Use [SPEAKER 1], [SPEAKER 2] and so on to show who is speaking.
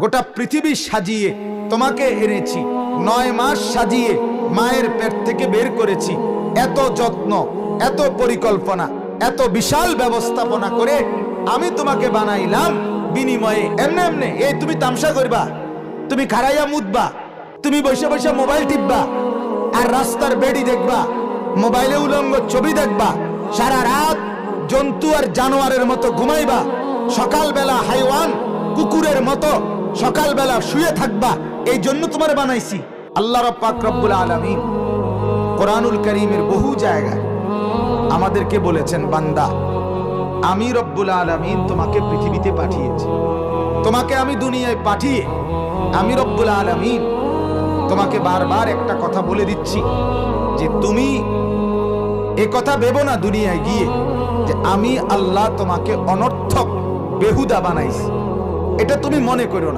[SPEAKER 1] গোটা পৃথিবী সাজিয়ে তোমাকে এনেছি, 9 মাস সাজিয়ে মায়ের পেট থেকে বের করেছি। এত যত্ন, এত পরিকল্পনা, এত বিশাল ব্যবস্থাপনা করে আমি তোমাকে বানাইলাম। বিনিময়ে এমনে এমনে এই তুমি তামসা করবা, তুমি খারাইয়া মুতবা, তুমি বসে বসে মোবাইল টিপবা, আর রাস্তার বেড়ি দেখবা, মোবাইলে উলঙ্গ ছবি দেখবা, সারা রাত জন্তু আর জানোয়ারের মতো ঘুমাইবা, সকালবেলা হাইওয়ান কুকুরের মতো সকালবেলা শুয়ে থাকবা। এই জন্য তোমার বানাইছি। আল্লাহ পাক রব্বুল আলামিন কোরআনুল কারীমের বহু জায়গায় আমাদেরকে বলেছেন, বান্দা আমি রব্বুল আলামিন তোমাকে পৃথিবীতে পাঠিয়েছি, তোমাকে আমি দুনিয়ায় পাঠিয়ে আমি রব্বুল আলামিন তোমাকে বারবার একটা কথা বলে দিচ্ছি যে তুমি এ কথা ভেবো না দুনিয়ায় গিয়ে যে আমি আল্লাহ তোমাকে অনর্থক বেহুদা বানাইছি, এটা তুমি মনে করো না।